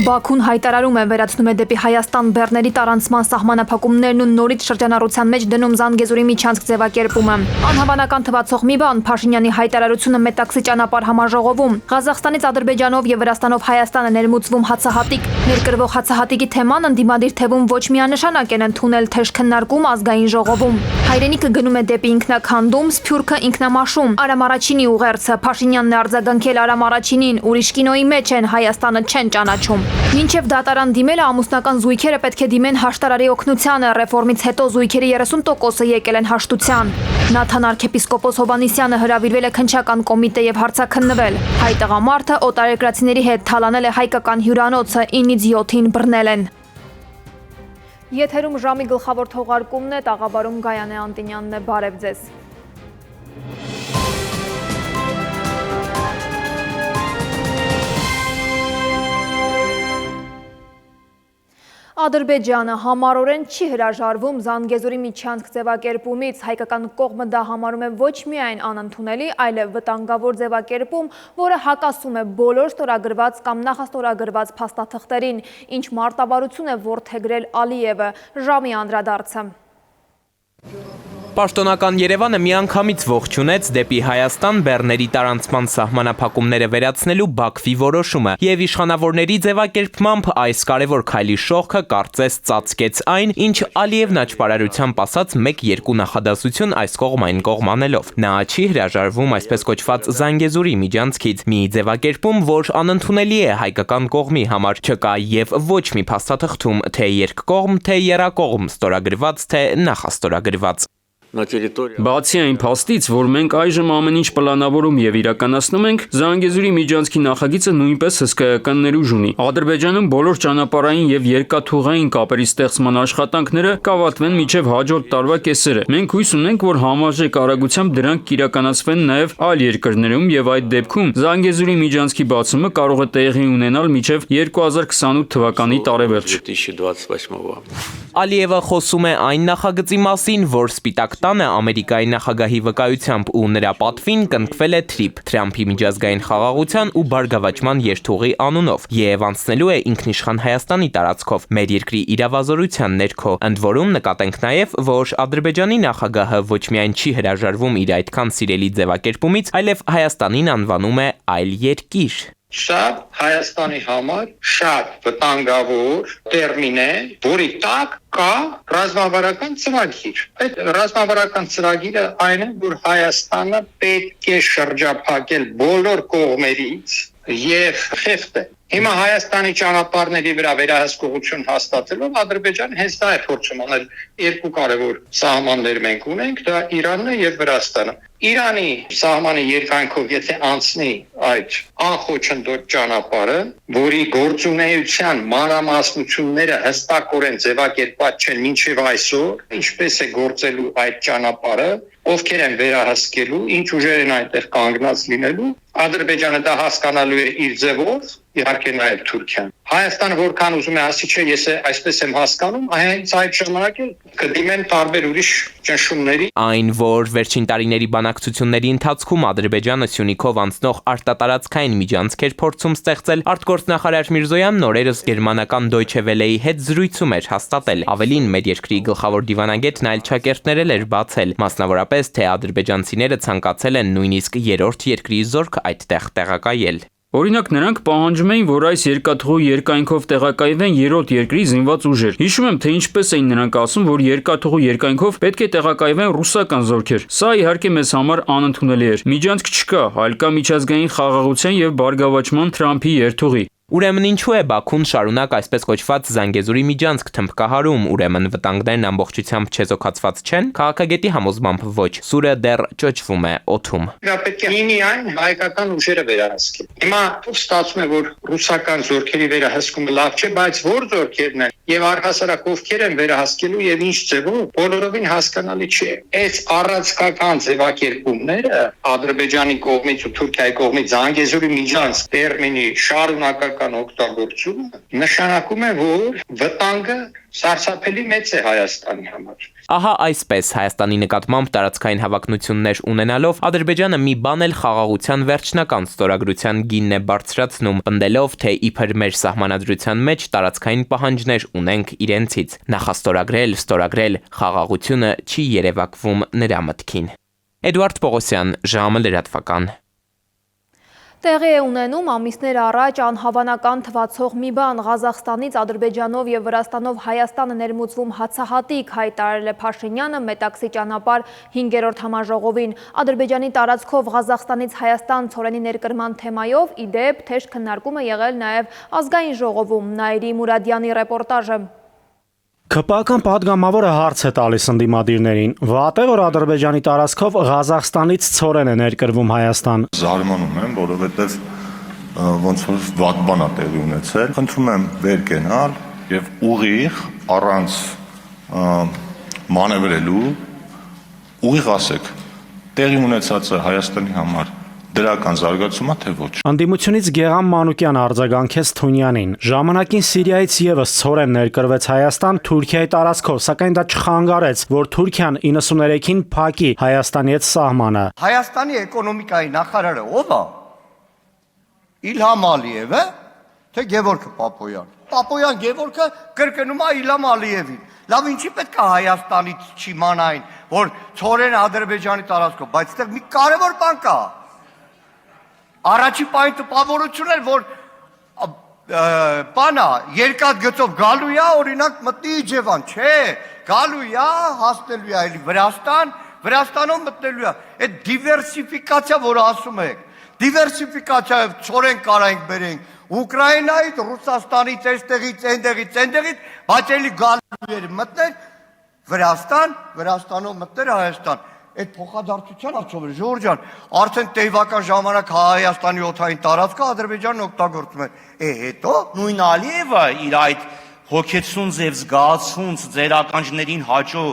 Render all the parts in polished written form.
Բաքուն հայտարարում է վերացնում է դեպի Հայաստան բեռների տարանցման սահմանափակումներն ու նորից շրջանառության մեջ դնում Զանգեզուրի միջանցք ձևակերպումը։ Անհավանական թվացող մի բան Փաշինյանի հայտարարությունը Մետաքսի ճանապարհ համաժողովում։ Ղազախստանից Ադրբեջանով եւ Վրաստանով Հայաստանը ներմուծվում հացահատիկ։ Ներկրվող հացահատիկի թեման ընդդիմադիր թևում ոչ միանշանակ են ընդունել թեժ քննարկում ազգային ժողովում։ Հայրենիքը գնում է դեպի ինքնաքանդում, Սփյուռքը ինքնամաշում։ Արամ Արաչինի ուղերձը Փաշինյանն է արձագանքել Արամ Արաչինին, ուրիշ կինոյի մեջ են, Հայաստանը չեն ճանաչում։ Մինչև դատարան դիմելը ամուսնական զույգերը պետք է դիմեն հաշտարարի օգնությանը, ռեֆորմից հետո զույգերի 30%-ը եկել են հաշտության։ Նաթան arczepiskopos Հովհաննիսյանը հրավիրվել է քննչական կոմիտե եւ հարցաքննվել։ Հայ տղամարդը օտարերկրացիների հետ թալանել է հայկական հյուրանոցը, 9-ից 7-ին բռնել են։ Եթերում ժամի գլխավոր թողարկումն է, տաղավարում Գայանե Անտինյանն է, բարև ձեզ։ Ադրբեջանը համառորեն չի հրաժարվում Զանգեզուրի միջանցք ձևակերպումից, հայկական կողմը դա համարում է ոչ միայն անընդունելի, այլև վտանգավոր ձևակերպում, որը հակասում է բոլոր ստորագրված կամ նախաստորագրված փաստաթղթերին, ինչ մարտավարություն է որդեգրել Ալիևը, ժամի անդրադարձը։ Պաշտոնական Երևանը միանգամից ողջունեց դեպի Հայաստան բեռների տարանցման սահմանափակումները վերացնելու Բաքվի որոշումը եւ իշխանավորների ձևակերպմամբ այս կարևոր քայլի շողքը կարծես ծածկեց այն, ինչ Ալիևն աճպարարությամբ ասաց 1-2 նախադասություն այս կողմ այն կողմ անելով։ Նա չի հրաժարվում այսպես կոչված Զանգեզուրի միջանցքից, մի ձևակերպում, որ անընդունելի է հայկական կողմի համար, չկա եւ ոչ մի փաստաթղթում, թե երկկողմ, թե եռակողմ ստորագրված, թե նախաստորագրված։ Բացի այն փաստից, որ մենք այժմ ամեն ինչ պլանավորում եւ իրականացնում ենք, Զանգեզուրի միջանցքի նախագիծը նույնպես հսկայական ներուժ ունի։ Ադրբեջանում բոլոր ճանապարհային եւ երկաթուղային կապերի ստեղծման աշխատանքները կավարտվեն մինչեւ հաջորդ տարվա կեսերը։ Մենք հույս ունենք, որ համարժեք արագությամբ դրանք կիրականացվեն նաեւ այլ երկրներում եւ այդ դեպքում Զանգեզուրի միջանցքի բացումը կարող է տեղի ունենալ մինչեւ 2028 թվականի տարեվերջ։ Ալիևը խոսում է այն նախագծի մասին, որ Սպիտակ տանը Ամերիկայի նախագահի վկայությամբ ու նրա պատվին կնքվել է թրիփ Թրամփի միջազգային խաղաղության ու բարգավաճման երթուղի անունով եւ անցնելու է ինքնիշխան Հայաստանի տարածքով մեր երկրի իրավազորության ներքո։ Ընդ որում նկատենք նաեւ, որ Ադրբեջանի նախագահը ոչ միայն չի հրաժարվում իր այդքան սիրելի ձևակերպումից, այլև Հայաստանին անվանում է այլ երկիր։ Շատ Հայաստանի համար շատ վտանգավոր տերմին է, որի տակ կա ռազմավարական ծրագիր։ Այդ ռազմավարական ծրագիրը այն է, որ Հայաստանը պետք է շրջափակել բոլոր կողմերից եւ խեղդել։ Հիմա Հայաստանի ճանապարհների վրա վերահսկողություն հաստատելով Ադրբեջանը հենց դա է փորձում անել։ Երկու կարևոր սահմաններ մենք ունենք, դա Իրանն է եւ Վրաստանը։ Իրանի սահմանի երկայնքով եթե անցնի այդ անխոչնդոտ ճանապարհը, որի գործունեության մանրամասնությունները հստակորեն ձևակերպված չեն մինչև այսօր, ինչպես է գործելու այդ ճանապարհը, ովքեր են վերահսկելու, ինչ ուժեր են այնտեղ կանգնած լինելու, Ադրբեջանը դա հասկանալու է իր ձևով, իհարկե նաև Թուրքիան։ Հայաստանը որքան ուզում է ասի, չէ, ես այսպես եմ հասկանում, հենց այդ ժամանակ կդիմեն տարբեր ուրիշ ճնշումների։ Այն, որ վերջին տարիների բանակցությունների ընթացքում Ադրբեջանը Սյունիքով անցնող արտատարածքային միջանցք էր փորձում ստեղծել, արտգործնախարար Միրզոյանն օրերս գերմանական Deutsche Welle-ի հետ զրույցում էր հաստատել։ Ավելին, մեր երկրի գլխավոր դիվանագետն այլ ճակերտներ էր բացել, մասնավորապես թե ադրբեջանցիները ցանկացել են նույնիսկ երրորդ երկրի զորք այդտեղ տեղակայել։ Օրինակ նրանք պահանջում էին, որ այս երկաթուղու երկայնքով տեղակայվեն երրորդ երկրի զինված ուժեր։ Հիշում եմ, թե ինչպես էին նրանք ասում, որ երկաթուղու երկայնքով պետք է տեղակայվեն ռուսական զորքեր։ Սա իհարկե մեզ համար անընդունելի էր։ Միջանցք չկա, այլ կա միջազգային խաղաղության եւ բարգավաճման Թրամփի երթուղի։ Ուրեմն ինչու է Բաքուն շարունակ այսպես կոչված Զանգեզուրի միջանցք թմբկահարում, ուրեմն վտանգներն ամբողջությամբ չեզոքացված չեն, քաղաքագետի համոզմամբ ոչ, սուրը դեռ ճոճվում է օդում։ Դա պետք է լինի այն հայկական ուժերը վերահսկել։ Հիմա ստացվում է, որ ռուսական զորքերի վերահսկումը լավ չէ, բայց որ զորքերն են եւ առհասարակ ովքեր են վերահսկելու եւ ինչ ձևով, բոլորովին հասկանալի չէ։ Այս առանցքական ձևակերպումները Ադրբեջանի կողմից ու Թուրքիայի կողմից Զանգեզուրի միջանցք տերմինի շարունակական ռազմավարական օգտագործումը նշանակում է, որ վտանգը սարսափելի մեծ է Հայաստանի համար։ Ահա այսպես Հայաստանի նկատմամբ տարածքային հավակնություններ ունենալով Ադրբեջանը մի բան էլ խաղաղության վերջնական ստորագրության գինն է բարձրացնում, պնդելով, թե իբր մեր սահմանադրության մեջ տարածքային պահանջներ ունենք իրենցից։ Նախաստորագրել, խաղաղությունը չի երևակվում նրա մտքին։ Էդուարդ Պողոսյան, ժամը լրատվական։ Տեղի է ունենում ամիսներ առաջ անհավանական թվացող մի բան Ղազախստանից Ադրբեջանով եւ Վրաստանով Հայաստանը ներմուծվում հացահատիկ հայտարարել է Փաշինյանը Մետաքսի ճանապարհ 5-րդ համաժողովին։ Ադրբեջանի տարածքով Ղազախստանից Հայաստան ցորենի ներկրման թեմայով ի դեպ թեժ քննարկում է եղել նաեւ ազգային ժողովում։ Նաիրի Մուրադյանի ռեպորտաժը։ ԿՊԱ-ական պատգամավորը հարց է տալիս ընդդիմադիրներին. վատ է, որ Ադրբեջանի տարածքով Ղազախստանից ցորեն է ներկրվում Հայաստան։ Զարմանում եմ, որովհետև ոնց որ վատ բան է տեղի ունեցել։ Խնդրում եմ վեր կենալ եւ ուղիղ առանց մանևրելու ուղիղ ասեք, տեղի ունեցածը Հայաստանի համար դրական զարգացում է թե ոչ։ Անդիմությունից Գեղամ Մանուկյան արձագանքեց Թունյանին. ժամանակին Սիրիայից եւս ցորեն ներկրվեց Հայաստան Թուրքիայի տարածքով, սակայն դա չխանգարեց, որ Թուրքիան 93-ին փակի Հայաստանի հետ սահմանը։ Հայաստանի էկոնոմիկայի նախարարը ով է։ Իլհամ Ալիևը, թե Գևորգ Պապոյան։ Պապոյան Գևորգը կրկնում է Իլհամ Ալիևին։ Լավ, ինչի պետք է Հայաստանից չիմանային, որ ցորեն Ադրբեջանի տարածքով, բայց այդտեղ մի կարևոր բան կա։ Առաջի պահին տպավորություն էր, որ բանա երկաթ գծով գալու է, օրինակ մտնի Իջևան, չէ, գալու է, հասնելու է այլ Վրաստան, Վրաստանով մտնելու է։ Այդ դիվերսիֆիկացիա, որ ասում եք, դիվերսիֆիկացիայով ցորեն կարայինք բերենք Ուկրաինայից, Ռուսաստանից, այստեղից, բայց էլի գալու էր մտներ Վրաստան, Վրաստանով մտներ Հայաստան։ Այդ փոխադարձության արդյոք Ժորժ ջան, արդեն տեյվական ժամանակ Հայաստանի օդային տարածքը Ադրբեջանն օգտագործում է։ Հետո նույն Ալիևը իր այդ հոգեցուն ձև զգացուն ձեր ականջներին հաճո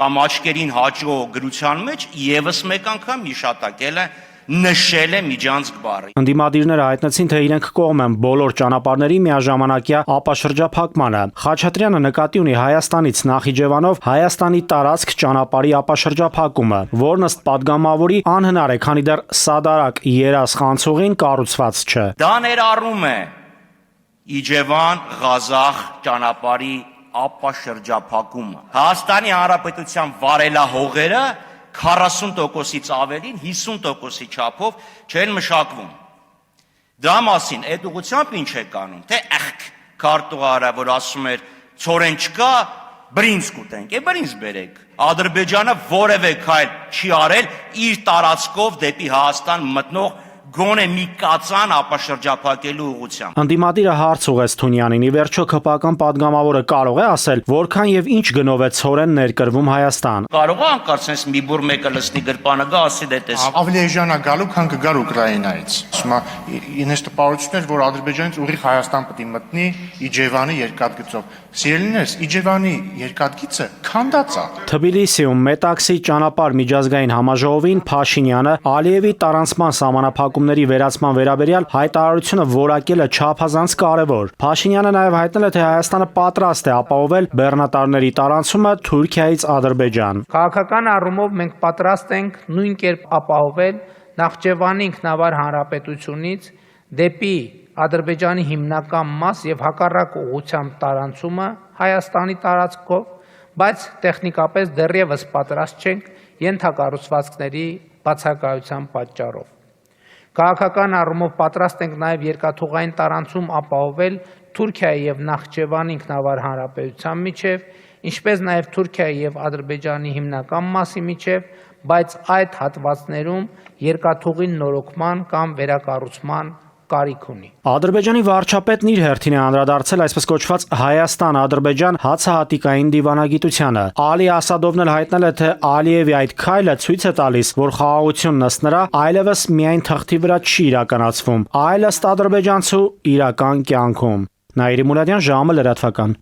կամ աչքերին հաճո գրության մեջ եւս մեկ անգամ իշատակել է նշել է միջանցք բառը։ Ընդդիմադիրները հայտնեցին, թե իրենք կողմ են բոլոր ճանապարհների միաժամանակյա ապաշրջափակմանը։ Խաչատրյանը նկատի ունի Հայաստանից Նախիջևանով Հայաստանի տարածք ճանապարհի ապաշրջափակումը, որն ըստ պատգամավորի անհնար է, քանի դեռ սադարակ երազ խանցուղին կառուցված չէ։ Դա ներառում է Իջևան Ղազախ ճանապարհի ապաշրջափակումը։ Հայաստանի Հանրապետության վարելահողերը 40%-ից ավելին 50%-ի չափով չեն մշակվում։ Դրա մասին այդ ուղղությամբ ինչ է կանում, թե քարտուղարը, որ ասում էր ցորեն չկա, բրինձ կուտենք, բրինձ բերեք։ Ադրբեջանը որևէ քայլ չի արել իր տարածքով դեպի Հայաստան մտնող գոնե մի կածան ապաշրջափակելու ուղղությամբ։ Անդիմադիրը հարց ուղեց Թունյանին. ի վերջո ԿՊԱ-ական պատգամավորը կարող է ասել, որքան եւ ինչ գնով է ցորեն ներկրվում Հայաստան։ Կարող է անկարծես մի բուր մեկը լսնի գրպանը գա ասի դե տես։ Ավելի էժան է գալու, քան կգար Ուկրաինայից։ Ասում է, ինձ տպավորությունն էր, որ Ադրբեջանից ուղիղ Հայաստան պետք է մտնի Իջևանի երկաթգծով։ Սիրելիներս, Իջևանի երկաթգիծը քանդած է։ Թբիլիսիում Մետաքսի ճանապարհ միջազգային համաժողովին Փաշինյանը Ալիևի տարանցման սահմանափակումների վերացման վերաբերյալ հայտարարությունը որակել է չափազանց կարևոր։ Փաշինյանը նաև հայտնել է, թե Հայաստանը պատրաստ է ապահովել բեռնատարների տարանցումը Թուրքիայից Ադրբեջան։ Քաղաքական առումով մենք պատրաստ ենք նույն կերպ ապահովել Նախճեվանի ինքնավար հանրապետությունից դեպի Ադրբեջանի հիմնական մաս եւ հակառակ ուղղությամբ տարանցումը Հայաստանի տարածքով, բայց տեխնիկապես դեռևս պատրաստ չենք ենթակառուցվածքների բացակայության պատճառով։ Քաղաքական առումով պատրաստ ենք նաև երկաթուղային տարանցում ապահովել Թուրքիայի եւ Նախճեվանի ինքնավար հանրապետության միջև, ինչպես նաև Թուրքիայի եւ Ադրբեջանի հիմնական մասի միջև, բայց այդ հատվածներում երկաթուղին նորոգման կամ վերակառուցման կարիք ունի։ Ադրբեջանի վարչապետն իր հերթին է անդրադարձել այսպես կոչված Հայաստան-Ադրբեջան հացահատիկային դիվանագիտությանը։ Ալի Ասադովն էլ հայտնել է, թե Ալիևի այդ քայլը ցույց է տալիս, որ խաղաղությունն ըստ նրա այլևս միայն թղթի վրա չի իրականացվում, այլ ըստ ադրբեջանցու իրական կյանքում։ Նաիրի Մուրադյան, ժամը լրատվական։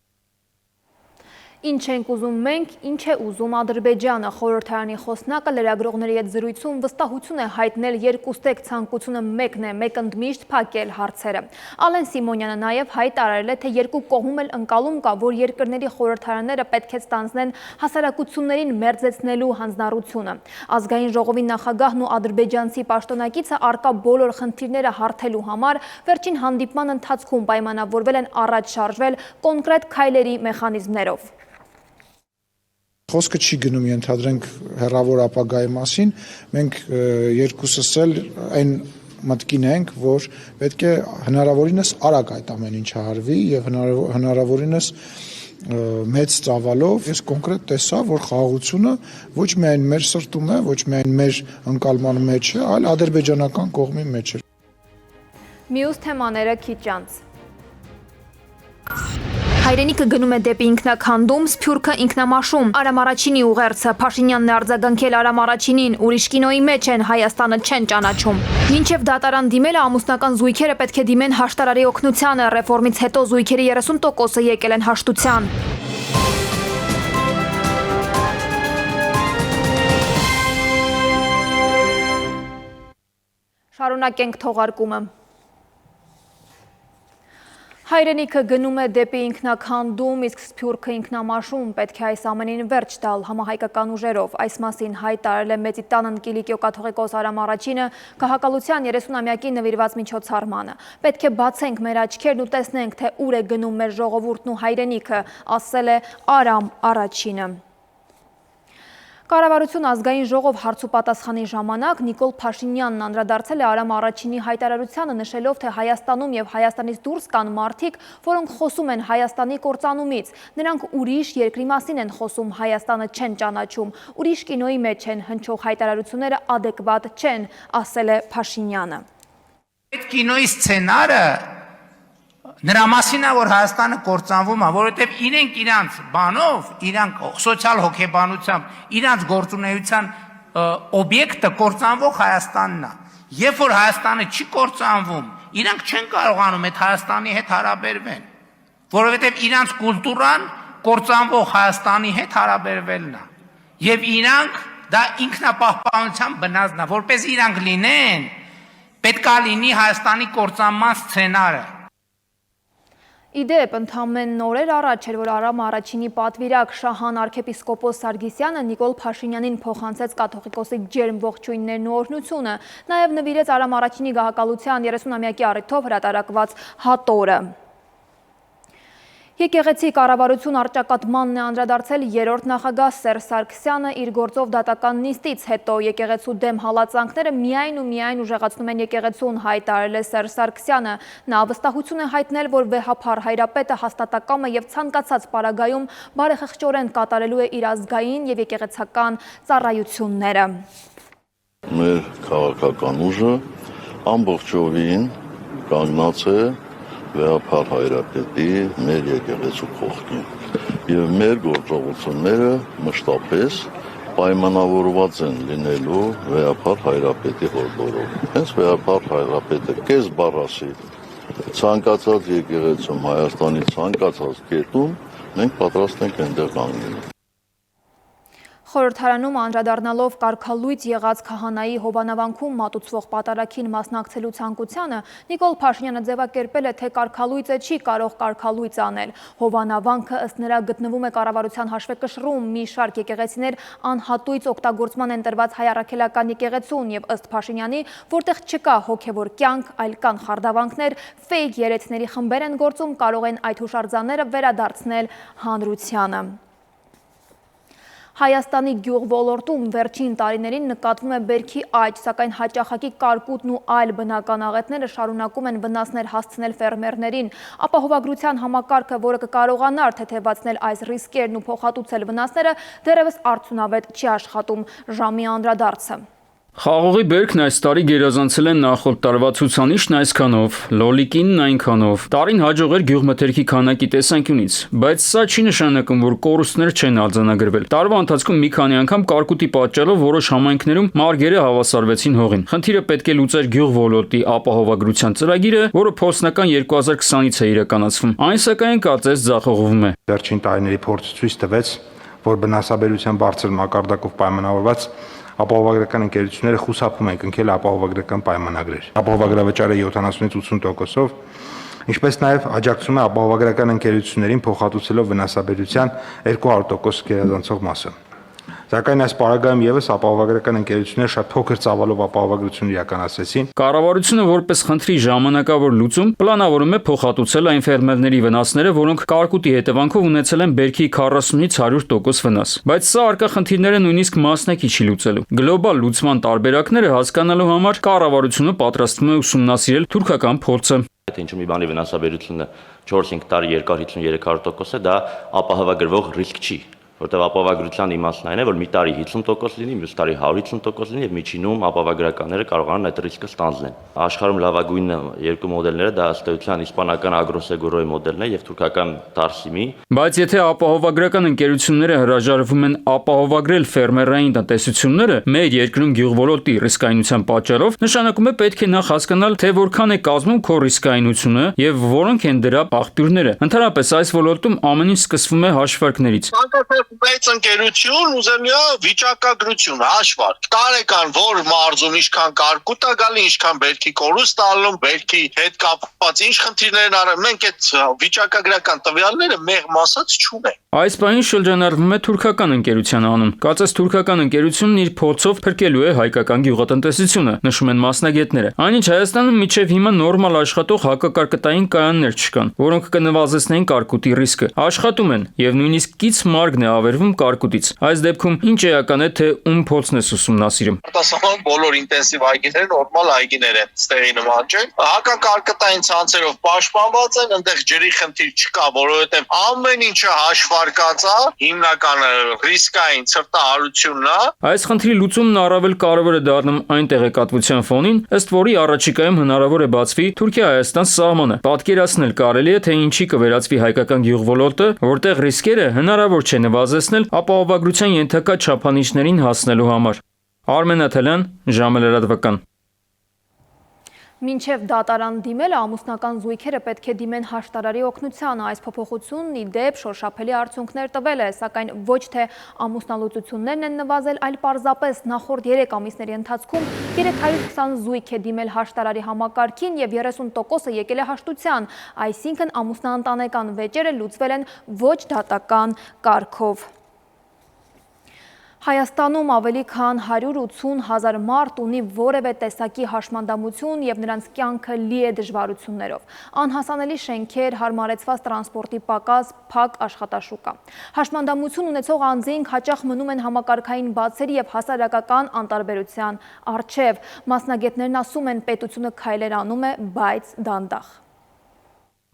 Ինչ ենք ուզում մենք, ինչ է ուզում Ադրբեջանը, խորհրդարանի խոսնակը լրագրողների հետ զրույցում վստահություն է հայտնել երկուստեք ցանկությունը մեկն է, մեկ ընդմիշտ փակել հարցերը։ Ալեն Սիմոնյանը նաև հայտարարել է, թե երկու կողմում էլ ընկալում կա, որ երկրների խորհրդարանները պետք է ստանձնեն հասարակություններին մերձեցնելու հանձնառությունը։ Ազգային ժողովի նախագահն ու ադրբեջանցի պաշտոնակիցը արկա բոլոր խնդիրները հարթելու համար վերջին հանդիպման ընթացքում պայմանավորվել են առաջ շարժվել կոնկրետ քայլերի մեխանիզմներով։ Խոսքը չի գնում ենթադրենք հեռավոր ապագայի մասին, մենք երկուսս էլ այն մտքին ենք, որ պետք է հնարավորինս արագ այդ ամեն ինչը արվի եւ հնարավորինս մեծ ծավալով ես կոնկրետ տեսա, որ խաղաղությունը ոչ միայն մեր սրտում է, ոչ միայն մեր ընկալման մեջ է, այլ ադրբեջանական կողմի մեջ է։ Մյուս թեմաները քիչ անց։ Հայրենիքը գնում է դեպի ինքնաքանդում, Սփյուռքը ինքնամաշում։ Արամ Արաչինի ուղերձը, Փաշինյանն է արձագանքել Արամ Արաչինին, ուրիշ կինոյի մեջ են, Հայաստանը չեն ճանաչում։ Մինչև դատարան դիմելը ամուսնական զույգերը պետք է դիմեն հաշտարարի օգնությանը, ռեֆորմից հետո զույգերի 30%-ը եկել են հաշտության։ Շարունակենք թողարկումը։ Հայրենիքը գնում է դեպի ինքնաքանդում, իսկ Սփյուռքը ինքնամաշում, պետք է այս ամենին վերջ տալ համահայկական ուժերով։ Այս մասին հայտարարել է Մեծի տանն Կիլիկիո կաթողիկոս Արամ Արաչինը քաղաքալության 30-ամյակի նվիրված միջոցառմանը։ Պետք է բացենք մեր աչքերն ու տեսնենք, թե ուր է գնում մեր ժողովուրդն ու հայրենիքը, ասել է Արամ Արաչինը։ Կառավարություն ազգային ժողով հարցուպատասխանի ժամանակ Նիկոլ Փաշինյանն անդրադարձել է Արամ Արաչինի հայտարարությանը, նշելով, թե Հայաստանում եւ Հայաստանից դուրս կան մարդիկ, որոնք խոսում են Հայաստանի կործանումից։ Նրանք ուրիշ երկրի մասին են խոսում, Հայաստանը չեն ճանաչում, ուրիշ կինոյի մեջ են, հնչող հայտարարությունները ադեկվատ չեն, ասել է Փաշինյանը։ Այդ կինոյի սցենարը նրա մասին է, որ Հայաստանը կործանվում է, որովհետև իրենք իրանց բանով, իրանք սոցիալ հոգեբանությամբ, իրանց գործունեության օբյեկտը կործանվող Հայաստանն է։ Երբ որ Հայաստանը չի կործանվում, իրանք չեն կարողանում այդ Հայաստանի հետ հարաբերվել, որովհետև իրանց կուլտուրան կործանվող Հայաստանի հետ հարաբերվելն է։ Եվ իրանք դա ինքնապահպանության բնազդն է, որպես իրանք լինեն, պետք է լինի Հայաստանի կործանման սցենարը։ Իդեպ, ընդամենը օրեր առաջ էր, որ Արամ Արաչինի պատվիրակ Շահան arczepiskopos Սարգիսյանը Նիկոլ Փաշինյանին փոխանցեց կաթողիկոսի ջերմ ողջույններն ու օրհնությունը, նաև նվիրեց Արամ Արաչինի գահակալության 30-ամյակի առիթով հրատարակված հատորը։ Եկեղեցի կառավարություն առճակատմանն է անդրադարձել երրորդ նախագահ Սերժ Սարգսյանը իր գործով դատական նիստից հետո եկեղեցու դեմ հալածանքները միայն ու միայն ուժեղացնում են եկեղեցուն, հայտարարել է Սերժ Սարգսյանը։ Նա վստահություն է հայտնել, որ վեհափառ հայրապետը հաստատակամ է եւ ցանկացած պարագայում բարեխղճորեն կատարելու է իր ազգային եւ եկեղեցական ծառայությունները։ Մեր քաղաքական ուժը ամբողջովին կանգնած է վեհափառ հայրապետի մեր եկեղեցու կողքին եւ մեր գործողությունները մշտապես պայմանավորված են լինելու վեհափառ հայրապետի հորդորով։ Հենց վեհափառ հայրապետը կես բառ ասի ցանկացած եկեղեցում Հայաստանի ցանկացած կետում մենք պատրաստ ենք այնտեղ կանգնել։ Խորհրդարանում անդրադառնալով կարգալույծ եղած քահանայի հովանավանքում մատուցվող պատարագին մասնակցելու ցանկությանը, Նիկոլ Փաշինյանը ձևակերպել է, թե կարգալույծը չի կարող կարգալույծ անել։ Հովանավանքը ըստ նրա գտնվում է կառավարության հաշվեկշռում, մի շարք եկեղեցիներ անհատույց օգտագործման են տրված հայ առաքելական եկեղեցուն եւ ըստ Փաշինյանի, որտեղ չկա հոգեվոր կյանք, այլ կան խարդավանքներ, ֆեյք երեցների խմբեր են գործում, կարող են այդ հուշարձանները վերադարձնել հանրությանը։ Հայաստանի գյուղ ոլորտում վերջին տարիներին նկատվում է բերքի աճ, սակայն հաճախակի կարկուտն ու այլ բնական աղետները շարունակում են վնասներ հասցնել ֆերմերներին։ Ապահովագրության համակարգը, որը կկարողանար թեթևացնել այս ռիսկերն ու փոխհատուցել վնասները, դեռևս արդյունավետ չի աշխատում։ Ժամի անդրադարձը։ Խաղողի բերքն այս տարի գերազանցել են նախորդ տարվա ցուցանիշն այսքանով, լոլիկինն այնքանով։ Տարին հաջող էր գյուղմթերքի քանակի տեսանկյունից, բայց սա չի նշանակում, որ կորուստներ չեն արձանագրվել։ Տարվա ընթացքում մի քանի անգամ կարկուտի պատճառով որոշ համայնքներում մարգերը հավասարվեցին հողին։ Խնդիրը պետք է լուծեր գյուղ ոլորտի ապահովագրության ծրագիրը, որը փորձնական 2020-ից է իրականացվում։ Այն սակայն կարծես ձախողվում է։ Վերջին տարիների փորձը ցույց տվեց, որ բնասաբերության բարձր մակարդակով պայմանավորված ապահովագրական ընկերությունները խուսափում են կնքել ապահովագրական պայմանագրեր։ Ապահովագրավճարը 70-ից 80%-ով, ինչպես նաև աջակցում է ապահովագրական ընկերություններին փոխհատուցելով վնասաբերության 200% գերազանցող մասը։ Սակայն այս պարագայում եւս ապահովագրական ընկերությունները շատ փոքր ծավալով ապահովագրություն իրականացրեցին։ Կառավարությունը որպես խնդրի ժամանակավոր լուծում պլանավորում է փոխհատուցել այն ֆերմերների վնասները, որոնք կարկուտի հետևանքով ունեցել են բերքի 40-ից 100% վնաս։ Բայց սա արկա խնդիրները նույնիսկ մասնակի չի լուծելու։ Գլոբալ լուծման տարբերակները հասկանալու համար կառավարությունը պատրաստվում է ուսումնասիրել թուրքական փորձը։ Ինչու մի բանի վնասաբերությունը 4-5 տարի երկար 50-300% է, դա ապահովագրվող ռիսկ չի, որտեղ ապահովագրության իմաստն այն է, որ մի տարի 50% լինի, մյուս տարի 150% լինի եւ միջինում ապահովագրականները կարողանան այդ ռիսկը ստանձնել։ Աշխարհում լավագույն երկու մոդելները դա ըստ էության իսպանական Agroseguro-ի մոդելն է եւ թուրքական Tarsim-ի։ Բայց եթե ապահովագրական ընկերությունները հրաժարվում են ապահովագրել ֆերմերային տնտեսությունները մեր երկրում գյուղոլորտի ռիսկայնության պատճառով, նշանակում է պետք է նախ հասկանալ, թե որքան է կազմում քո ռիսկայնությունը եւ որոնք են դրա աղբյուրները։ Ընդհանրապես այս ոլորտում ամեն ինչ սկսվում է հաշվարկներից։ Բայց ընկերություն ուզում է վիճակագրություն, հաշվարկ։ Տարեկան որ մարզում ինչքան կարկուտ է գալի, ինչքան բերքի կորուստ ալնում, բերքի հետ կապված ինչ խնդիրներ են արել, մենք այդ վիճակագրական տվյալները մեղմ ասած չունենք։ Այս պահին շրջանառվում է թուրքական ընկերության անուն։ Կարծես թուրքական ընկերությունն իր փորձով փրկելու է հայկական գյուղատնտեսությունը, նշում են մասնագետները։ Այնինչ Հայաստանում մինչև հիմա նորմալ աշխատող հակակարկտային կայաններ չկան, որոնք կնվազեցնեն կարկուտի ռիսկը։ Աշխատում են եւ նույնիսկ կից մարգն է ավերվում կարկուտից։ Այս դեպքում ինչ էական է, թե ում փորձն է ուսումնասիրում։ Արտասահման բոլոր ինտենսիվ այգիները նորմալ այգիներ են, ստեղի նման չէ։ Հակակարկտային ցանցերով պաշտպանված են, այնտեղ ջրի խնդիր չկա, որովհետեւ ամեն ինչը հաշվարկած է, հիմնական ռիսկային ցրտահարությունն է։ Այս խնդրի լուծումն առավել կարևոր է դառնում այն տեղեկատվության ֆոնին, ըստ որի առաջիկայում հնարավոր է բացվի Թուրքիա-Հայաստան սահմանը։ Պատկերացնել կարելի է, թե ինչի կվերածվի հայկական գյուղոլորտը, որտեղ ռիսկերը հնարավոր չէ նվազեցնել ապահովագրության ենթակա չափանիշներին հասնելու համար։ Արմեն Աթելյան, ժամը լրատվական։ Մինչև դատարան դիմելը ամուսնական զույգերը պետք է դիմեն հաշտարարի օգնությանը, այս փոփոխությունն ի դեպ շոշափելի արդյունքներ տվել է, սակայն ոչ թե ամուսնալուծություններն են նվազել, այլ պարզապես նախորդ 3 ամիսների ընթացքում 320 զույգ է դիմել հաշտարարի համակարգին եւ 30%-ը եկել է հաշտության, այսինքն ամուսնաընտանեկան վեճերը լուծվել են ոչ դատական կարգով։ Հայաստանում ավելի քան 180,000 մարդ ունի որևէ տեսակի հաշմանդամություն եւ նրանց կյանքը լի է դժվարություններով։ Անհասանելի շենքեր, հարմարեցված տրանսպորտի պակաս, փակ աշխատաշուկա։ Հաշմանդամություն ունեցող անձինք հաճախ մնում են համակարգային բացերի եւ հասարակական անտարբերության առջև։ Մասնագետներն ասում են, պետությունը քայլեր անում է, բայց դանդաղ։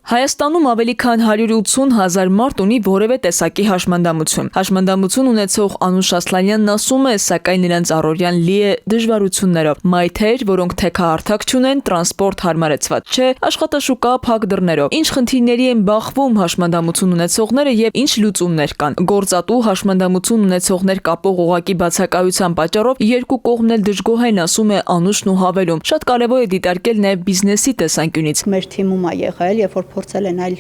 Հայաստանում ավելի քան 180,000 մարդ ունի որևէ տեսակի հաշմանդամություն։ Հաշմանդամություն ունեցող Անուշ Ասլանյանն ասում է, սակայն նրանց առօրյան լի է դժվարություններով։ Մայթեր, որոնք թեքահարթակ չունեն, տրանսպորտ հարմարեցված չէ, աշխատաշուկա փակ դռներով։ Ինչ խնդիրների են բախվում հաշմանդամություն ունեցողները եւ ինչ լուծումներ կան։ Գործատու հաշմանդամություն ունեցողներ կապող օղակի բացակայության պատճառով երկու կողմն էլ դժգոհ են, ասում է Անուշն ու հավելում։ Շատ կարևոր է դիտարկել նաեւ բիզնեսի տեսանկյունից։ Մեր թիմում է եղել, երբ որ փորձել են այլ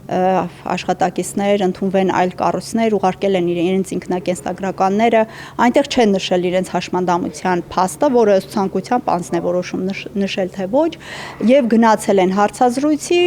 աշխատակիցներ, ընդունվեն այլ կառույցներ, ուղարկել են իրենց ինքնակենսագրականները, այնտեղ չեն նշել իրենց հաշմանդամության փաստը, որը ցանկությամբ անձն է որոշում նշել թե ոչ, եւ գնացել են հարցազրույցի,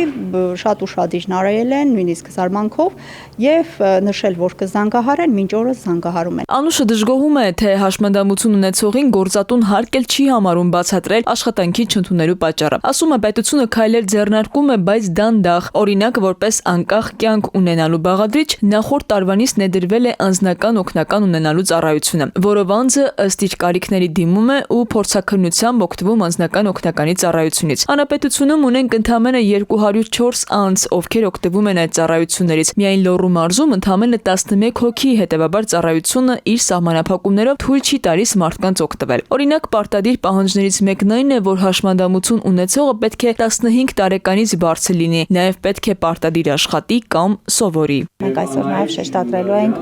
շատ ուշադիր նայել են, նույնիսկ զարմանքով, եւ նշել, որ կզանգահարեն, մինչ օրս զանգահարում են։ Անուշը դժգոհում է, թե հաշմանդամություն ունեցողին գործատուն հարկել չի համարում բացատրել աշխատանքի չընդունելու պատճառը։ Ասում է, պետությունը քայլեր ձեռնարկում է, բայց դանդաղ, օրինակ որպես անկախ կյանք ունենալու բաղադրիչ նախորդ տարվանից ներդրվել է անձնական օգնական ունենալու ծառայությունը, որով անձը ըստ իր կարիքների դիմում է ու փորձաքննությամբ օգտվում անձնական օգնականի ծառայությունից։ Հանրապետությունում ունենք ընդամենը 204 անձ, ովքեր օգտվում են այդ ծառայություններից։ Միայն Լոռու մարզում ընդամենը 11 հոգի, հետևաբար ծառայությունը իր սահմանափակումներով թույլ չի տալիս մարդկանց օգտվել։ Օրինակ, պարտադիր պահանջներից մեկն այն է, որ հաշմանդամություն ունեցողը պետք է 15 տարեկանից բարձր լինի, նաև պետք է պարտադիր աշխատի կամ սովորի։ Մենք այսօր նաև շեշտադրելու ենք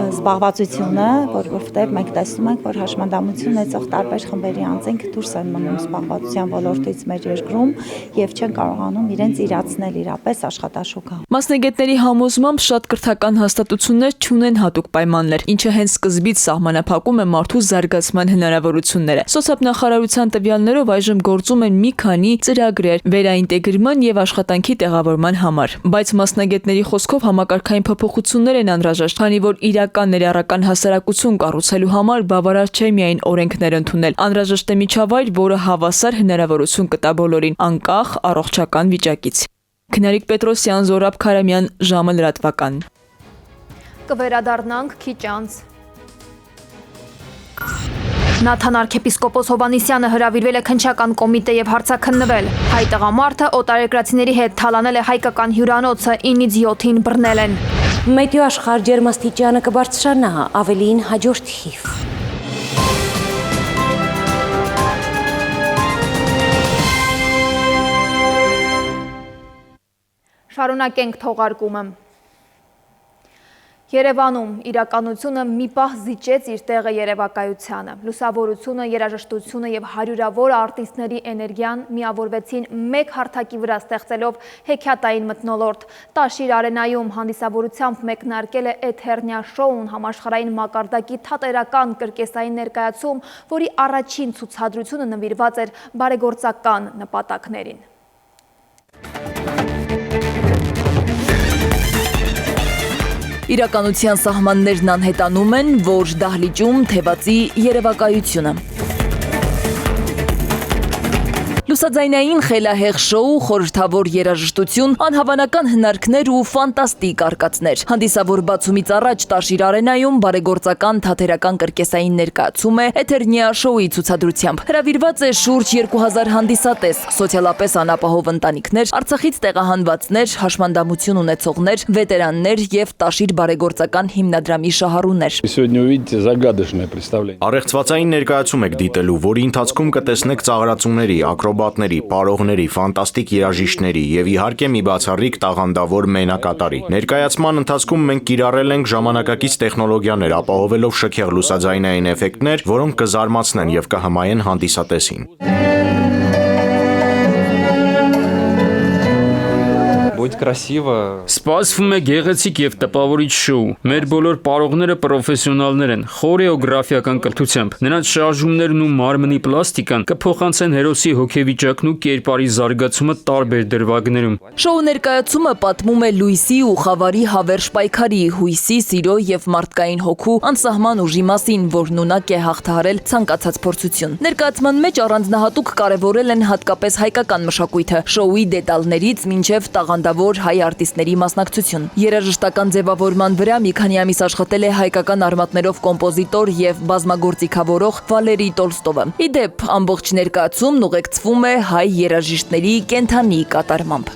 զբաղվածությունը, որովհետև մենք տեսնում ենք, որ հաշմանդամություն ունեցող տարբեր խմբերի անձինք դուրս են մնում զբաղվածության ոլորտից մեր երկրում եւ չեն կարողանում իրենց իրացնել իրապես աշխատաշուկա։ Մասնագետների համոզմամբ շատ կրթական հաստատություններ չունեն հատուկ պայմաններ, ինչը հենց սկզբից սահմանափակում է մարդու զարգացման հնարավորությունները։ Սոցիալնախարարության տվյալներով այժմ գործում են մի քանի ծրագրեր վերաինտեգրման եւ աշխատանքի տեղավորման համար, բայց մասնագետների խոսքով համակարգային փոփոխություններ են անհրաժեշտ, քանի որ իրական ներառական հասարակություն կառուցելու համար բավարար չէ միայն օրենքներ ընդունել, անհրաժեշտ է միջավայր, որը հավասար հնարավորություն կտա բոլորին, անկախ առողջական վիճակից։ Քնարիկ Պետրոսյան, Զորաբ Քարամյան, ժամը լրատվական։ Կվերադառնանք քիչ անց։ Նաթան arczepiskopos Հովանիսյանը հրավիրվել է քննչական կոմիտե եւ հարցաքննվել։ Հայ տղամարդը օտարերկրացիների հետ թալանել է հայկական հյուրանոցը, 9-ից 7-ին բռնել են։ Մեթեո աշխարհ ջերմաստիճանը կբարձրանա, ավելին հաջորդ թիվ։ Շարունակենք թողարկումը։ Երևանում իրականությունը մի պահ զիջեց իր տեղը երևակայությանը։ Լուսավորությունը, երաժշտությունը եւ հարյուրավոր արտիստների էներգիան միավորվեցին մեկ հարթակի վրա ստեղծելով հեքիաթային մթնոլորտ։ Տաշիր արենայում հանդիսավորությամբ մեկնարկել է Էթերնիա շոուն, համաշխարհային մակարդակի թատերական կրկեսային ներկայացում, որի առաջին ցուցադրությունը նվիրված էր բարեգործական նպատակներին։ Իրականության սահմաններն անհետանում են, որ դահլիճում թևածի երևակայությունը։ Լուսաձայնային խելահեղ շոու, խորհրդավոր երաժշտություն, անհավանական հնարքներ ու ֆանտաստիկ արկածներ։ Հանդիսավոր բացումից առաջ Տաշիր արենայում բարեգործական թատերական կրկեսային ներկայացում է Էթերնիա շոուի ցուցադրությամբ։ Հրավիրված է շուրջ 2000 հանդիսատես, սոցիալապես անապահով ընտանիքներ, Արցախից տեղահանվածներ, հաշմանդամություն ունեցողներ, վետերաններ եւ Տաշիր բարեգործական հիմնադրամի շահառուներ։ Առեղծվածային ներկայացում եք դիտելու, որի ընթացքում կտեսնեք ծաղրացումների, ակրոբատների, պարողների, ֆանտաստիկ երաժիշտների եւ իհարկե մի բացառիկ տաղանդավոր մենակատարի։ Ներկայացման ընթացքում մենք կիրառել ենք ժամանակակից տեխնոլոգիաներ, ապահովելով շքեղ լուսաձայնային էֆեկտներ, որոնք կզարմացնեն եւ կհմայեն հանդիսատեսին։ Սպասվում է գեղեցիկ եւ տպավորիչ շոու։ Մեր բոլոր պարողները պրոֆեսիոնալներ են, խորեոգրաֆիական կրթությամբ։ Նրանց շարժումներն ու մարմնի պլաստիկան կփոխանցեն հերոսի հոգեվիճակն ու կերպարի զարգացումը տարբեր դրվագներում։ Շոու ներկայացումը պատմում է լույսի ու խավարի հավերժ պայքարի, հույսի, սիրո եւ մարդկային հոգու անսահման ուժի մասին, որն ունակ է հաղթահարել ցանկացած փորձություն։ Ներկայացման մեջ առանձնահատուկ կարևորել են հատկապես հայկական մշակույթը, շոուի դետալներից մինչև տաղանդավոր հայ արտիստների մասնակցություն։ Երաժշտական ձևավորման վրա մի քանի ամիս աշխատել է հայկական արմատներով կոմպոզիտոր եւ բազմագործիքավորող Վալերի Տոլստովը։ Ի դեպ, ամբողջ ներկայացումն ուղեկցվում է հայ երաժիշտների կենդանի կատարմամբ։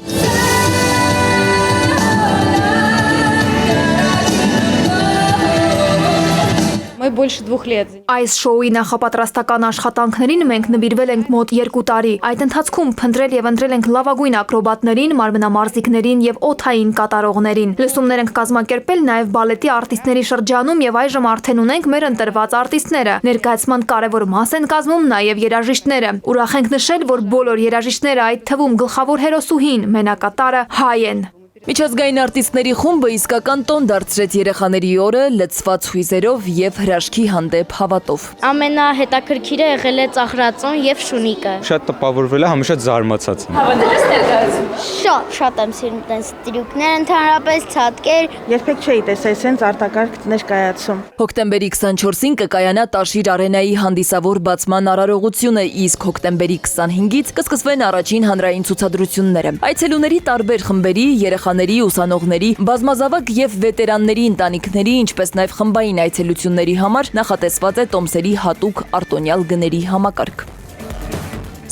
Այս շոուի նախապատրաստական աշխատանքներին մենք նվիրվել ենք մոտ 2 տարի։ Այդ ընթացքում փնտրել եւ ընտրել ենք լավագույն ակրոբատներին, մարմնամարզիկներին եւ օդային կատարողներին։ Լսումներ ենք կազմակերպել նաեւ բալետի արտիստների շրջանում եւ այժմ արդեն ունենք մեր ընտրված արտիստները։ Ներկայացման կարևոր մաս են կազմում նաեւ երաժիշտները։ Ուրախ ենք նշել, որ բոլոր երաժիշտները, այդ թվում գլխավոր հերոսուհին, մենակատարը հայ են։ Միջազգային արտիստների խումբը իսկական տոն դարձրեց երեխաների օրը լցված հույզերով եւ հրաշքի հանդեպ հավատով։ Ամենահետաքրքիրը եղել է ծաղրածուն եւ շունիկը։ Շատ տպավորվել եմ, համեշտ զարմացած։ Հավատել ես ներկայացում։ Շատ եմ սիրում տես տրյուկներ, ընդհանրապես ցածկեր։ Երբեք չէի տեսել sense արտակարգ ներկայացում։ Հոկտեմբերի 24-ին կկայանա Տաշիր արենայի հանդիսավոր բացման արարողությունը, իսկ հոկտեմբերի 25-ից կսկսվեն առաջին հանրային ցուցադրությունները։ Այցելուների տարբեր խմբերի երեխա երեխաների, ուսանողների, բազմազավակ եւ վետերանների ընտանիքների, ինչպես նաեւ խմբային այցելությունների համար նախատեսված է տոմսերի հատուկ արտոնյալ գների համակարգ։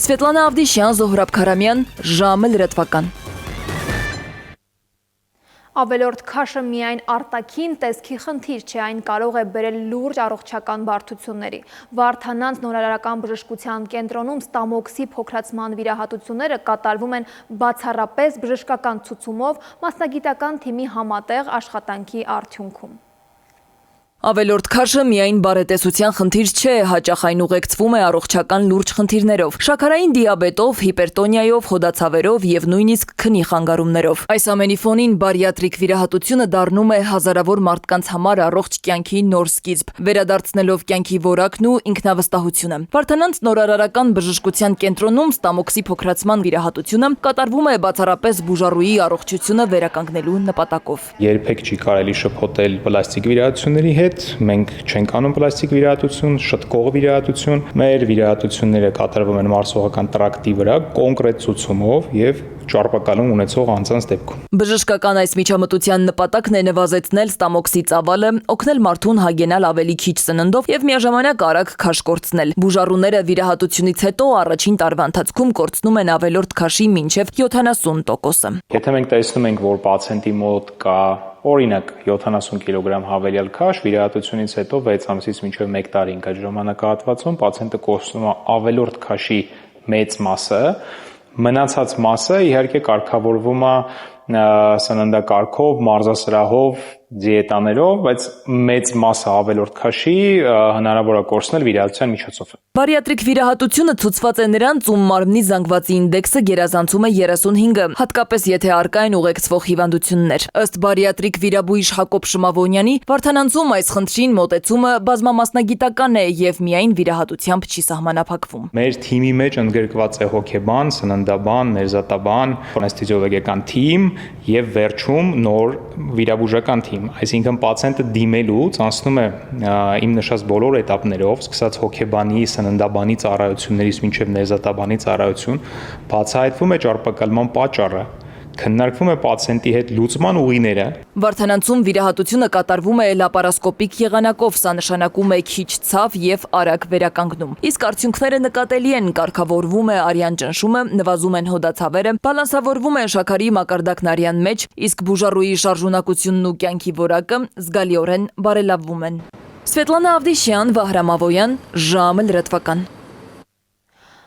Սվետլանա Ավդիշյան, Զոհրաբ Քարամյան, ժամը լրատվական։ Ավելորդ քաշը միայն արտաքին տեսքի խնդիր չէ, այն կարող է բերել լուրջ առողջական բարդությունների։ Վարդանանց նորարարական բժշկության կենտրոնում ստամոքսի փոքրացման վիրահատությունները կատարվում են բացառապես բժշկական ցուցումով մասնագիտական թիմի համատեղ աշխատանքի արդյունքում։ Ավելորդ քաշը միայն բարետեսության խնդիր չէ, հաճախ այն ուղեկցվում է առողջական լուրջ խնդիրներով, շաքարային դիաբետով, հիպերտոնիայով, հոդացավերով եւ նույնիսկ քնի խանգարումներով։ Այս ամենի ֆոնին բարիատրիկ վիրահատությունը դառնում է հազարավոր մարդկանց համար առողջ կյանքի նոր սկիզբ, վերադարձնելով կյանքի որակն ու ինքնավստահությունը։ Վարդանանց նորարարական բժշկության կենտրոնում ստամոքսի փոքրացման վիրահատությունը կատարվում է բացառապես բուժառուի առողջությունը վերականգնելու նպատակով։ Երբեք չի կարելի շփոթել պլաստիկ վիրահատությունների հետ, մենք չենք անում պլաստիկ վիրահատություն, շտկող վիրահատություն, մեր վիրահատությունները կատարվում են մարսողական տրակտի վրա կոնկրետ ցուցումով եւ ճարպակալում ունեցող անձանց դեպքում։ Բժշկական այս միջամտության նպատակն է նվազեցնել ստամոքսի ծավալը, օգնել մարդուն հագենալ ավելի քիչ սննդով եւ միաժամանակ արագ քաշ կորցնել։ Բուժառուները վիրահատությունից հետո առաջին տարվա ընթացքում կորցնում են ավելորդ քաշի մինչեւ 70%-ը։ Եթե մենք տեսնում ենք, որ պացիենտի մոտ կա օրինակ 70 կիլոգրամ հավելյալ քաշ, վիրահատությունից հետո 6 ամսից մինչև 1 տարի ընկած ժամանակահատվածում պացիենտը կորցնում է ավելորդ քաշի մեծ մասը, մնացած մասը իհարկե կարգավորվում է սննդակարգով, մարզասրահով, դիետաներով, բայց մեծ մասը ավելորդ քաշի հնարավոր է կորցնել վիրահատության միջոցով։ Բարիատրիկ վիրահատությունը ցուցված է նրանց, ում մարմնի զանգվածի ինդեքսը գերազանցում է 35-ը, հատկապես եթե առկա են ուղեկցվող հիվանդություններ։ Ըստ բարիատրիկ վիրաբույժ Հակոբ Շմավոնյանի, Վարդանանցում այս խնդրին մոտեցումը բազմամասնագիտական է եւ միայն վիրահատությամբ չի սահմանափակվում։ Մեր թիմի մեջ ընդգրկված է հոգեբան, սննդաբան, ներզատաբան, անեստեզիոլոգիական թիմ եւ վերջում նոր վիրաբուժական թիմ, այսինքն պացիենտը դիմելուց անցնում է իմ նշած բոլոր էտապներով, սկսած հոգեբանի, սննդաբանի ծառայություններից մինչև ներզատաբանի ծառայություն, բացահայտվում է ճարպակալման պատճառը, քննարկվում է պացիենտի հետ լուծման ուղիները։ Վարդանանցում վիրահատությունը կատարվում է լապարասկոպիկ եղանակով, սա նշանակում է քիչ ցավ եւ արագ վերականգնում։ Իսկ արդյունքները նկատելի են, կարգավորվում է արյան ճնշումը, նվազում են հոդացավերը, բալանսավորվում է շաքարի մակարդակն արյան մեջ, իսկ բուժառուի շարժունակությունն ու կյանքի որակը զգալիորեն բարելավվում են։ Սվետլանա Ավդիշյան, Վահրամ Ավոյան, ժամը լրատվական։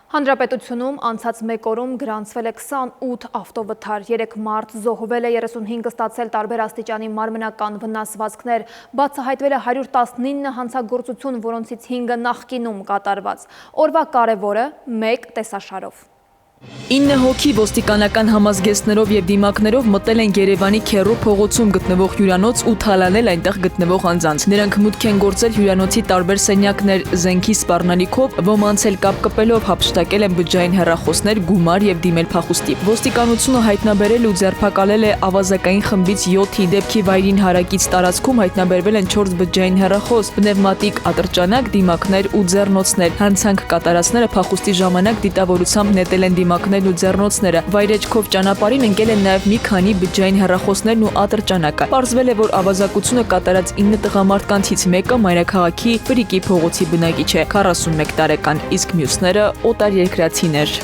Հանրապետությունում անցած մեկ օրում գրանցվել է 28 ավտովթար, 3 մարդ զոհվել է, 35 ստացել տարբեր աստիճանի մարմնական վնասվածքներ, բացահայտվել է 119 հանցագործություն, որոնցից 5-ը նախկինում կատարված։ Օրվա կարևորը 1 տեսաշարով։ 9 հոգի ոստիկանական համազգեստներով եւ դիմակներով մտել են Երևանի Քերո փողոցում գտնվող հյուրանոց ու թալանել այնտեղ գտնվող անձանց։ Նրանք մուտք են գործել հյուրանոցի տարբեր սենյակներ, զենքի սպառնալիքով, ոմանց էլ կապ կպելով հափշտակել են բջջային հեռախոսներ, գումար եւ դիմել փախուստի։ Ոստիկանությունը հայտնաբերել ու ձերբակալել է ավազակային խմբից 7-ի, դեպքի վայրին հարակից տարածքում հայտնաբերվել են 4 բջջային հեռախոս, պնևմատիկ ատրճանակ, դիմակներ ու ձեռնոցներ։ Հանցանք կատարածները փախուստի ժամանակ դիտավորությամբ նետել են դիմակներն ու ձեռնոցները։ Վայրեջքով ճանապարհին ընկել են նաև մի քանի բջջային հեռախոսներն ու ատրճանակը։ Պարզվել է, որ ավազակությունը կատարած 9 տղամարդկանցից մեկը մայրաքաղաքի Ֆրիկի փողոցի բնակիչ է, 41 տարեկան, իսկ մյուսները օտարերկրացիներ։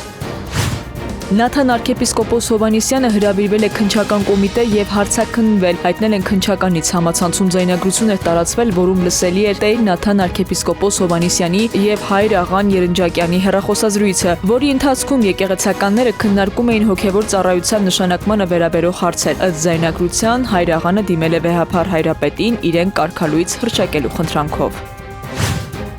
Նաթան arczepiskopos Հովանեսյանը հրավիրվել է քննչական կոմիտե եւ հարցաքննվել։ Հայտնել են քննչականից համացանցում ձայնագրություն էր տարածվել, որում լսելի էր Տեր Նաթան arczepiskopos Հովանեսյանի եւ հայր աղան Երնջակյանի հեռախոսազրույցը, որի ընթացքում եկեղեցականները քննարկում էին հոգեվոր ծառայության նշանակմանը վերաբերող հարցեր։ Ըստ ձայնագրության հայր աղանը դիմել է վեհափառ հայրապետին իրեն կարգալույց հրճակելու խնդրանքով։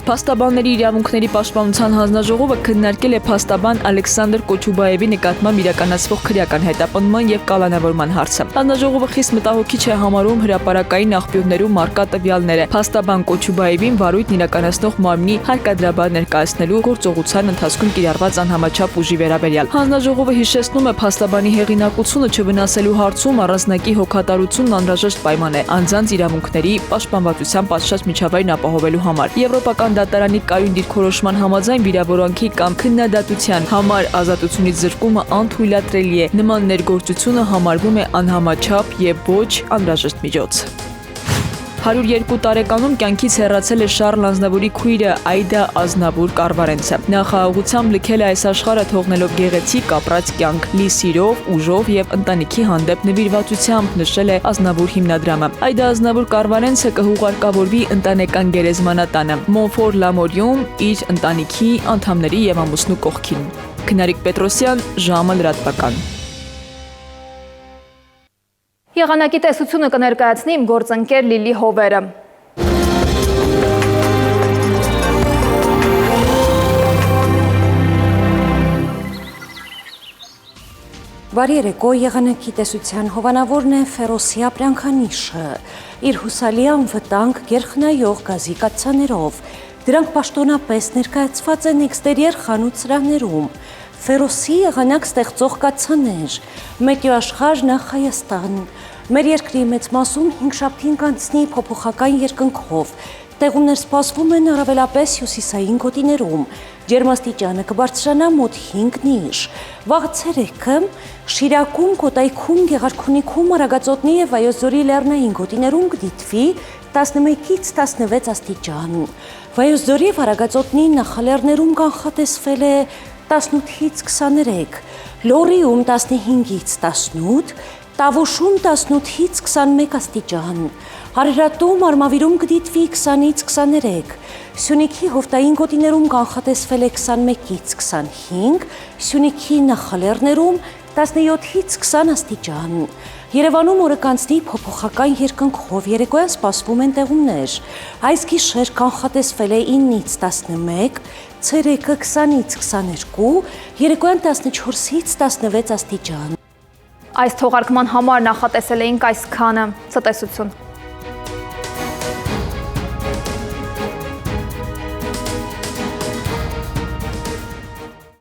Փաստաբանների իրավունքների պաշտպանության հանձնաժողովը քննարկել է փաստաբան Ալեքսանդր Կոչուբաևի նկատմամբ իրականացվող քրեական հետապնդման եւ կալանավորման հարցը։ Հանձնաժողովը խիստ մտահոգիչ է համարում հրապարակային աղբյուրներում առկա տվյալները։ Փաստաբան Կոչուբաևին վարույթն իրականացնող մարմնի հարկադրաբար ներկայացնելու գործողության ընթացքում կիրառված անհամաչափ ուժի վերաբերյալ։ Հանձնաժողովը հիշեցնում է փաստաբանի հեղինակությունը չվնասելու հարցում առանձնակի հոգատարությունն անհրաժեշտ պայման է անձանց իրավունքների պաշտպանվածության պատշաճ միջավայրն ապահովելու համար։ Եվրոպական դատարանի կայուն դիրքորոշման համաձայն վիրավորանքի կամ քննադատության համար ազատությունից զրկումը անթույլատրելի է։ Նման ներգործությունը համարվում է անհամաչափ եւ ոչ անհրաժեշտ միջոց։ 102 տարեկանում կյանքից հեռացել է Շառլ Ազնավուրի քույրը Այդա Ազնավուր Կարվարենցը։ Նա խաղաղությամբ լքել է այս աշխարհը թողնելով գեղեցիկ ապրած կյանք՝ լի սիրով, ուժով եւ ընտանիքի հանդեպ նվիրվածությամբ, նշել է Ազնավուր հիմնադրամը։ Այդա Ազնավուր Կարվարենցը կհուղարկավորվի ընտանեկան գերեզմանատանը Մոնֆոր Լամորիում իր ընտանիքի անդամների եւ ամուսնու կողքին։ Քնարիկ Պետրոսյան, ժամը լրատվական։ Եղանակի տեսությունը կներկայացնի իմ գործընկեր Լիլի Հովերը։ Բարի երեկո, եղանակի տեսության հովանավորն է Ֆերոսի ապրանքանիշը։ Իր հուսալի անվտանգ գերխնայող գազի կաթսաներով։ Դրանք պաշտոնապես ներկայացված են էքստերիեր խանութ սրահներում։ Ֆերոսի եղանակ ստեղծող կաթսաներ, Մետեոաշխարհ նախ Հայաստան։ Մեր երկրի մեծ մասում հինգշաբթին կանցնի փոփոխական երկնքով։ Տեղումներ սպասվում են առավելապես հյուսիսային գոտիներում։ Ջերմաստիճանը կբարձրանա մոտ 5-ն։ Վաղ ցերեկը Շիրակում, Կոտայքում, Գեղարքունիքում, Արագածոտնի եւ Վայոց ձորի լեռնային գոտիներում կդիտվի 11-ից 16 աստիճան։ Վայոց ձորի եւ Արագածոտնի նախալեռներում կանխատեսվել է 18-ից 23, Լոռիում 15-ից 18, Տավուշում 18-ից 21 աստիճան, Հարերատում, Արմավիրում կդիտվի 20-ից 23, Սյունիքի հովտային գոտիներում կանխատեսվել է 21-ից 25, Սյունիքի նախալեռներում 17-ից 20 աստիճան։ Երևանում օրը կանցնի փոփոխական երկնքով, երեկոյան սպասվում են տեղումներ։ Այս գիշեր կանխատեսվել է 9-ից 11, ցերեկը 20-ից 22, երեկոյան 14-ից 16 աստիճան։ Այս թողարկման համար նախատեսել էինք այսքանը։ Ցտեսություն։